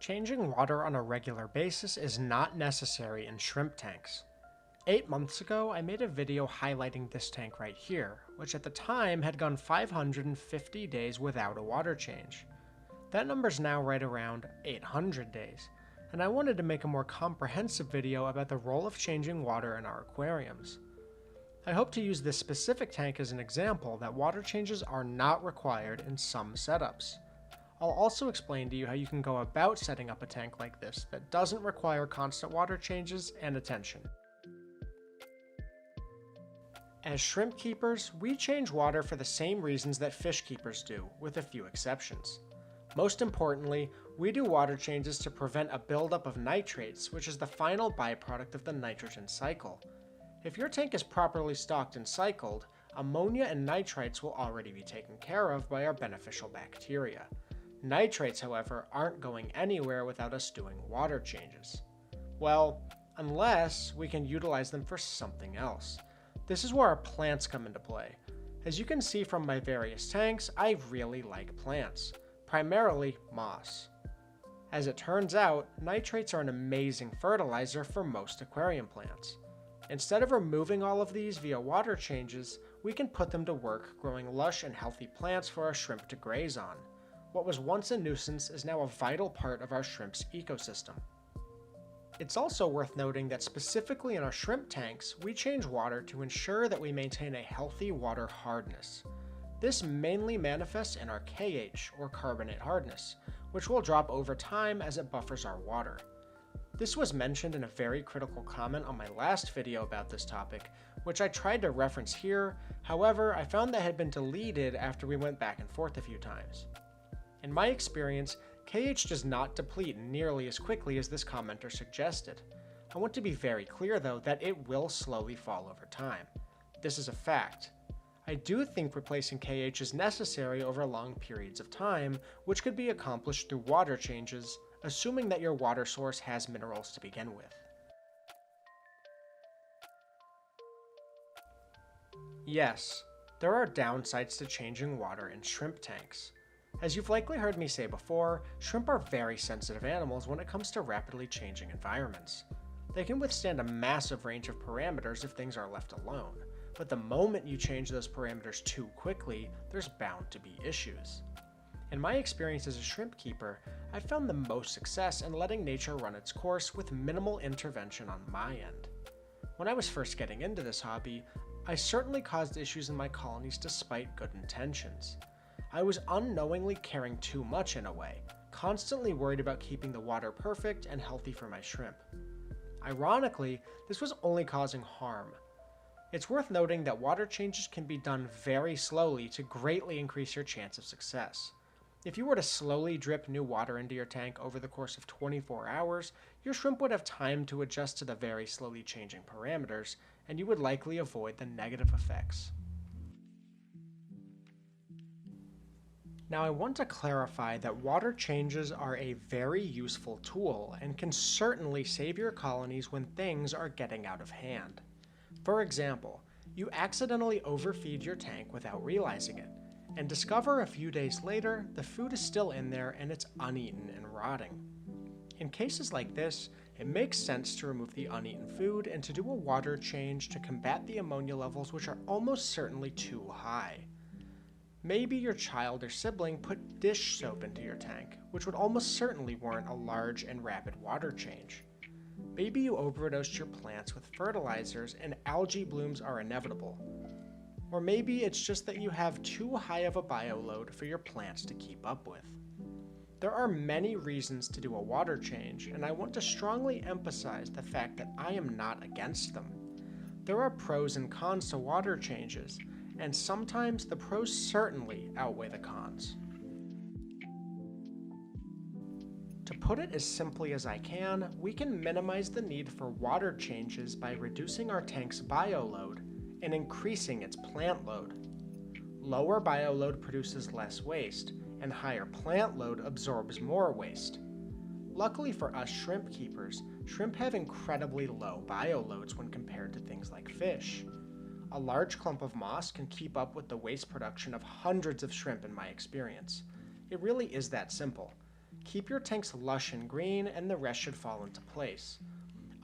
Changing water on a regular basis is not necessary in shrimp tanks. 8 months ago, I made a video highlighting this tank right here, which at the time had gone 550 days without a water change. That number's now right around 800 days, and I wanted to make a more comprehensive video about the role of changing water in our aquariums. I hope to use this specific tank as an example that water changes are not required in some setups. I'll also explain to you how you can go about setting up a tank like this that doesn't require constant water changes and attention. As shrimp keepers, we change water for the same reasons that fish keepers do, with a few exceptions. Most importantly, we do water changes to prevent a buildup of nitrates, which is the final byproduct of the nitrogen cycle. If your tank is properly stocked and cycled, ammonia and nitrites will already be taken care of by our beneficial bacteria. Nitrates, however, aren't going anywhere without us doing water changes. Well, unless we can utilize them for something else. This is where our plants come into play. As you can see from my various tanks, I really like plants, primarily moss. As it turns out, nitrates are an amazing fertilizer for most aquarium plants. Instead of removing all of these via water changes, we can put them to work growing lush and healthy plants for our shrimp to graze on. What was once a nuisance is now a vital part of our shrimp's ecosystem. It's also worth noting that specifically in our shrimp tanks, we change water to ensure that we maintain a healthy water hardness. This mainly manifests in our KH, or carbonate hardness, which will drop over time as it buffers our water. This was mentioned in a very critical comment on my last video about this topic, which I tried to reference here, however, I found that had been deleted after we went back and forth a few times. In my experience, KH does not deplete nearly as quickly as this commenter suggested. I want to be very clear though that it will slowly fall over time. This is a fact. I do think replacing KH is necessary over long periods of time, which could be accomplished through water changes, assuming that your water source has minerals to begin with. Yes, there are downsides to changing water in shrimp tanks. As you've likely heard me say before, shrimp are very sensitive animals when it comes to rapidly changing environments. They can withstand a massive range of parameters if things are left alone, but the moment you change those parameters too quickly, there's bound to be issues. In my experience as a shrimp keeper, I found the most success in letting nature run its course with minimal intervention on my end. When I was first getting into this hobby, I certainly caused issues in my colonies despite good intentions. I was unknowingly caring too much in a way, constantly worried about keeping the water perfect and healthy for my shrimp. Ironically, this was only causing harm. It's worth noting that water changes can be done very slowly to greatly increase your chance of success. If you were to slowly drip new water into your tank over the course of 24 hours, your shrimp would have time to adjust to the very slowly changing parameters, and you would likely avoid the negative effects. Now I want to clarify that water changes are a very useful tool and can certainly save your colonies when things are getting out of hand. For example, you accidentally overfeed your tank without realizing it, and discover a few days later the food is still in there and it's uneaten and rotting. In cases like this, it makes sense to remove the uneaten food and to do a water change to combat the ammonia levels, which are almost certainly too high. Maybe your child or sibling put dish soap into your tank, which would almost certainly warrant a large and rapid water change. Maybe you overdosed your plants with fertilizers and algae blooms are inevitable. Or maybe it's just that you have too high of a bioload for your plants to keep up with. There are many reasons to do a water change, and I want to strongly emphasize the fact that I am not against them. There are pros and cons to water changes, and sometimes the pros certainly outweigh the cons. To put it as simply as I can, we can minimize the need for water changes by reducing our tank's bioload and increasing its plant load. Lower bioload produces less waste, and higher plant load absorbs more waste. Luckily for us shrimp keepers, shrimp have incredibly low bioloads when compared to things like fish. A large clump of moss can keep up with the waste production of hundreds of shrimp in my experience. It really is that simple. Keep your tanks lush and green, and the rest should fall into place.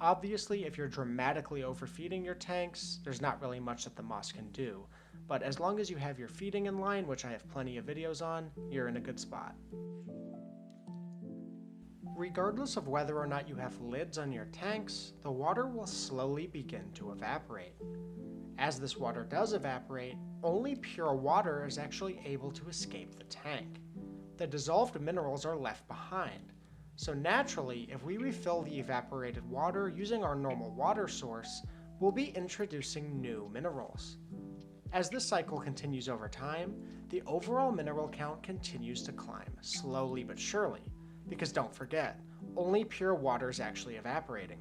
Obviously, if you're dramatically overfeeding your tanks, there's not really much that the moss can do, but as long as you have your feeding in line, which I have plenty of videos on, you're in a good spot. Regardless of whether or not you have lids on your tanks, the water will slowly begin to evaporate. As this water does evaporate, only pure water is actually able to escape the tank. The dissolved minerals are left behind. So naturally, if we refill the evaporated water using our normal water source, we'll be introducing new minerals. As this cycle continues over time, the overall mineral count continues to climb, slowly but surely, because don't forget, only pure water is actually evaporating.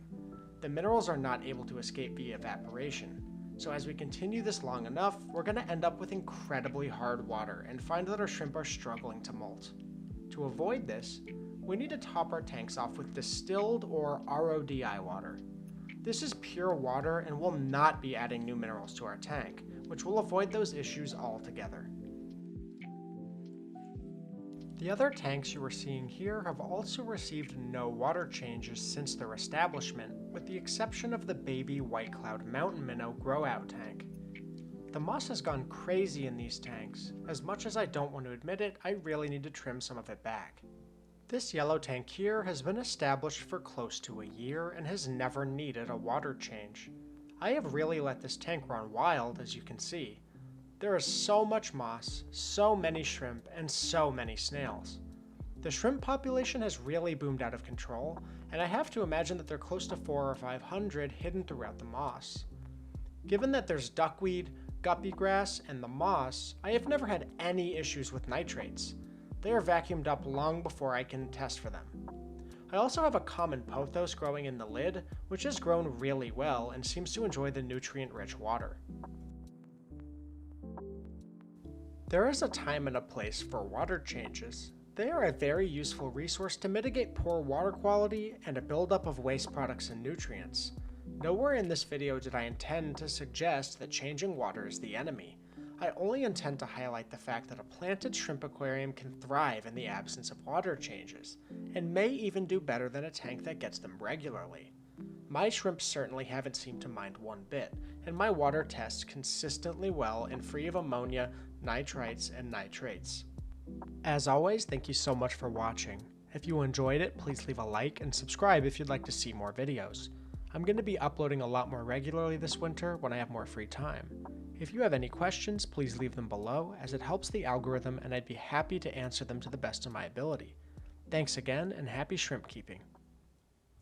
The minerals are not able to escape via evaporation, so as we continue this long enough, we're going to end up with incredibly hard water and find that our shrimp are struggling to molt. To avoid this, we need to top our tanks off with distilled or RODI water. This is pure water and will not be adding new minerals to our tank, which will avoid those issues altogether. The other tanks you are seeing here have also received no water changes since their establishment, with the exception of the baby White Cloud Mountain Minnow grow-out tank. The moss has gone crazy in these tanks. As much as I don't want to admit it, I really need to trim some of it back. This yellow tank here has been established for close to a year and has never needed a water change. I have really let this tank run wild, as you can see. There is so much moss, so many shrimp, and so many snails. The shrimp population has really boomed out of control, and I have to imagine that they're close to 400 or 500 hidden throughout the moss. Given that there's duckweed, guppy grass, and the moss, I have never had any issues with nitrates. They are vacuumed up long before I can test for them. I also have a common pothos growing in the lid, which has grown really well and seems to enjoy the nutrient-rich water. There is a time and a place for water changes. They are a very useful resource to mitigate poor water quality and a buildup of waste products and nutrients. Nowhere in this video did I intend to suggest that changing water is the enemy. I only intend to highlight the fact that a planted shrimp aquarium can thrive in the absence of water changes, and may even do better than a tank that gets them regularly. My shrimp certainly haven't seemed to mind one bit, and my water tests consistently well and free of ammonia, nitrites, and nitrates. As always, thank you so much for watching. If you enjoyed it, please leave a like and subscribe if you'd like to see more videos. I'm going to be uploading a lot more regularly this winter when I have more free time. If you have any questions, please leave them below, as it helps the algorithm and I'd be happy to answer them to the best of my ability. Thanks again, and happy shrimp keeping.